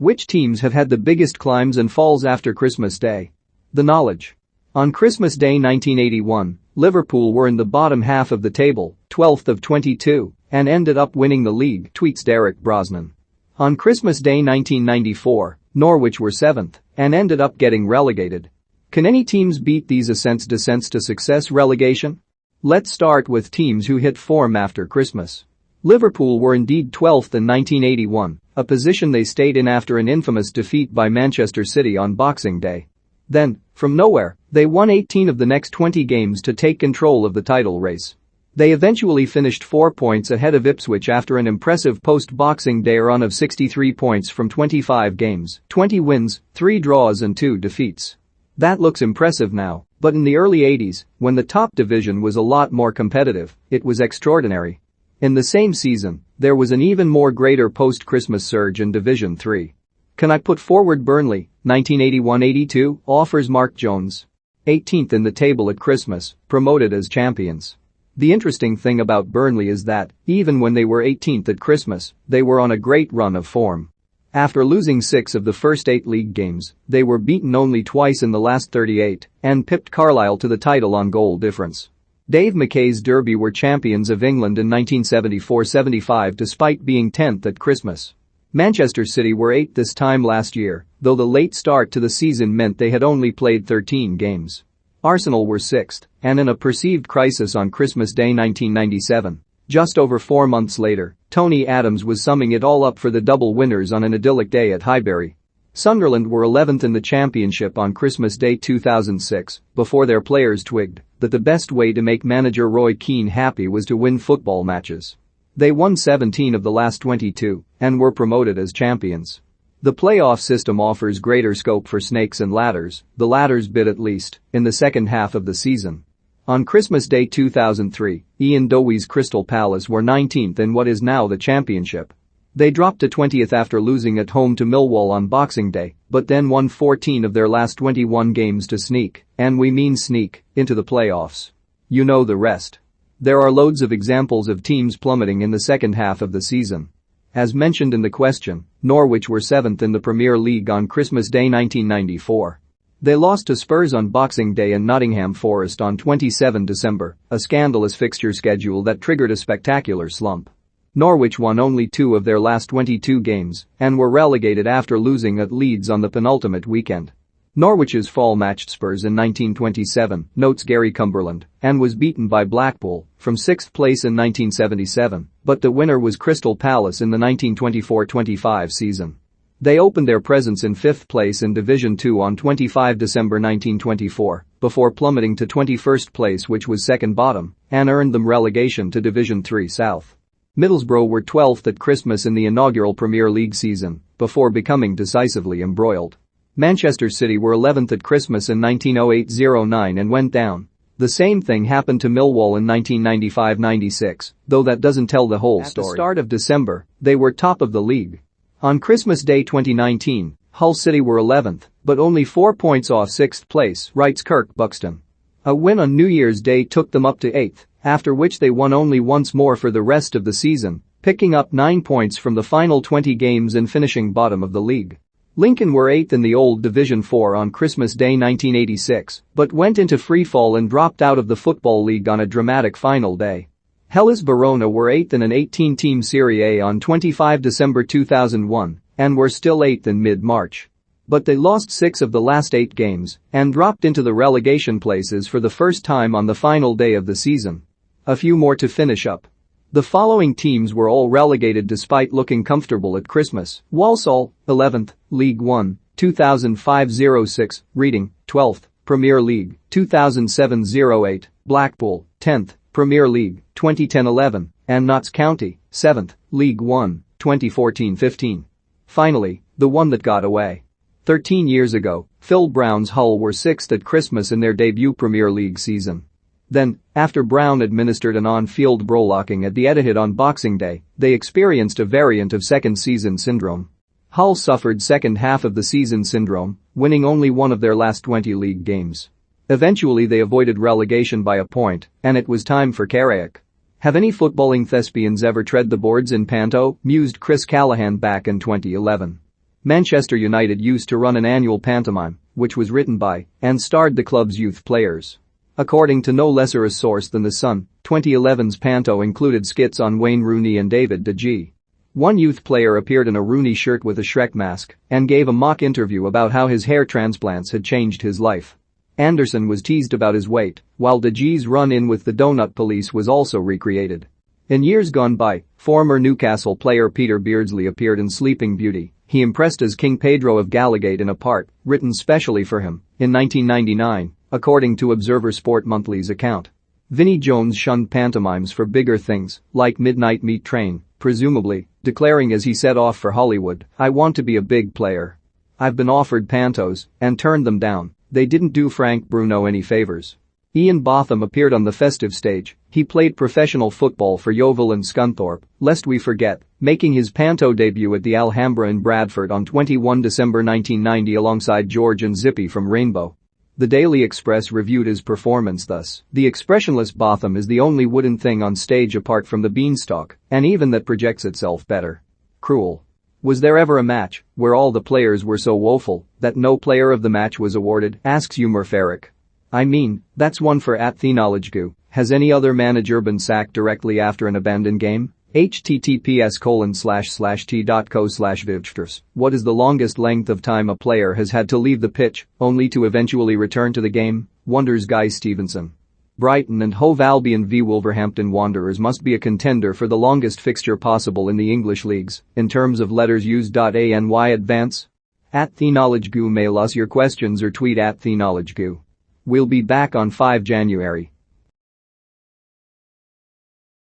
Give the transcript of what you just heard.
Which teams have had the biggest climbs and falls after Christmas Day? The knowledge. On Christmas Day 1981, Liverpool were in the bottom half of the table, 12th of 22, and ended up winning the league, tweets Derek Brosnan. On Christmas Day 1994, Norwich were 7th and ended up getting relegated. Can any teams beat these descents to success relegation? Let's start with teams who hit form after Christmas. Liverpool were indeed 12th in 1981, a position they stayed in after an infamous defeat by Manchester City on Boxing Day. Then, from nowhere, they won 18 of the next 20 games to take control of the title race. They eventually finished 4 points ahead of Ipswich after an impressive post-Boxing Day run of 63 points from 25 games, 20 wins, 3 draws and 2 defeats. That looks impressive now, but in the early 80s, when the top division was a lot more competitive, it was extraordinary. In the same season, there was an even more greater post-Christmas surge in Division 3. Can I put forward Burnley, 1981-82, offers Mark Jones. 18th in the table at Christmas, promoted as champions. The interesting thing about Burnley is that, even when they were 18th at Christmas, they were on a great run of form. After losing 6 of the first 8 league games, they were beaten only twice in the last 38 and pipped Carlisle to the title on goal difference. Dave Mackay's Derby were champions of England in 1974-75 despite being 10th at Christmas. Manchester City were 8th this time last year, though the late start to the season meant they had only played 13 games. Arsenal were 6th, and in a perceived crisis on Christmas Day 1997. Just over 4 months later, Tony Adams was summing it all up for the double winners on an idyllic day at Highbury. Sunderland were 11th in the championship on Christmas Day 2006, before their players twigged that the best way to make manager Roy Keane happy was to win football matches. They won 17 of the last 22 and were promoted as champions. The playoff system offers greater scope for snakes and ladders, the ladders bit at least, in the second half of the season. On Christmas Day 2003, Ian Dowies' Crystal Palace were 19th in what is now the championship. They dropped to 20th after losing at home to Millwall on Boxing Day, but then won 14 of their last 21 games to sneak, and we mean sneak, into the playoffs. You know the rest. There are loads of examples of teams plummeting in the second half of the season. As mentioned in the question, Norwich were 7th in the Premier League on Christmas Day 1994. They lost to Spurs on Boxing Day and Nottingham Forest on 27 December, a scandalous fixture schedule that triggered a spectacular slump. Norwich won only 2 of their last 22 games and were relegated after losing at Leeds on the penultimate weekend. Norwich's fall matched Spurs in 1927, notes Gary Cumberland, and was beaten by Blackpool from 6th place in 1977, but the winner was Crystal Palace in the 1924-25 season. They opened their presence in 5th place in Division 2 on 25 December 1924, before plummeting to 21st place, which was second bottom, and earned them relegation to Division 3 South. Middlesbrough were 12th at Christmas in the inaugural Premier League season, before becoming decisively embroiled. Manchester City were 11th at Christmas in 1908-09 and went down. The same thing happened to Millwall in 1995-96, though that doesn't tell the whole story. At the start of December, they were top of the league. On Christmas Day 2019, Hull City were 11th, but only 4 points off 6th place, writes Kirk Buxton. A win on New Year's Day took them up to 8th, after which they won only once more for the rest of the season, picking up 9 points from the final 20 games and finishing bottom of the league. Lincoln were 8th in the old Division 4 on Christmas Day 1986, but went into freefall and dropped out of the Football League on a dramatic final day. Hellas Verona were 8th in an 18-team Serie A on 25 December 2001 and were still 8th in mid-March. But they lost 6 of the last 8 games and dropped into the relegation places for the first time on the final day of the season. A few more to finish up. The following teams were all relegated despite looking comfortable at Christmas. Walsall, 11th, League 1, 2005-06, Reading, 12th, Premier League, 2007-08, Blackpool, 10th, Premier League, 2010-11, and Notts County, 7th, League 1, 2014-15. Finally, the one that got away. 13 years ago, Phil Brown's Hull were 6th at Christmas in their debut Premier League season. Then, after Brown administered an on-field brolocking at the Etihad on Boxing Day, they experienced a variant of second-season syndrome. Hull suffered second half of the season syndrome, winning only 1 of their last 20 league games. Eventually they avoided relegation by a point, and it was time for Carrick. Have any footballing thespians ever tread the boards in Panto? Mused Chris Callahan back in 2011. Manchester United used to run an annual pantomime, which was written by and starred the club's youth players. According to no lesser a source than The Sun, 2011's panto included skits on Wayne Rooney and David De Gea. One youth player appeared in a Rooney shirt with a Shrek mask and gave a mock interview about how his hair transplants had changed his life. Anderson was teased about his weight, while De Gea's run-in with the Donut Police was also recreated. In years gone by, former Newcastle player Peter Beardsley appeared in Sleeping Beauty. He impressed as King Pedro of Gallowgate in a part written specially for him in 1999, according to Observer Sport Monthly's account. Vinnie Jones shunned pantomimes for bigger things, like Midnight Meat Train, presumably declaring as he set off for Hollywood, "I want to be a big player. I've been offered pantos and turned them down. They didn't do Frank Bruno any favors." Ian Botham appeared on the festive stage. He played professional football for Yeovil and Scunthorpe, lest we forget, making his panto debut at the Alhambra in Bradford on 21 December 1990 alongside George and Zippy from Rainbow. The Daily Express reviewed his performance thus: "The expressionless Botham is the only wooden thing on stage apart from the beanstalk, and even that projects itself better. Cruel. Was there ever a match where all the players were so woeful that no player of the match was awarded?" asks Umar Farrick. "I mean, that's one for @TheKnowledgeGoo. Has any other manager been sacked directly after an abandoned game? https://t.co/vivsters. What is the longest length of time a player has had to leave the pitch, only to eventually return to the game? Wonders Guy Stevenson. Brighton and Hove Albion v Wolverhampton Wanderers must be a contender for the longest fixture possible in the English leagues, in terms of letters used. ANY advance? @TheKnowledgeGoo. Mail us your questions or tweet @TheKnowledgeGoo. We'll be back on 5 January.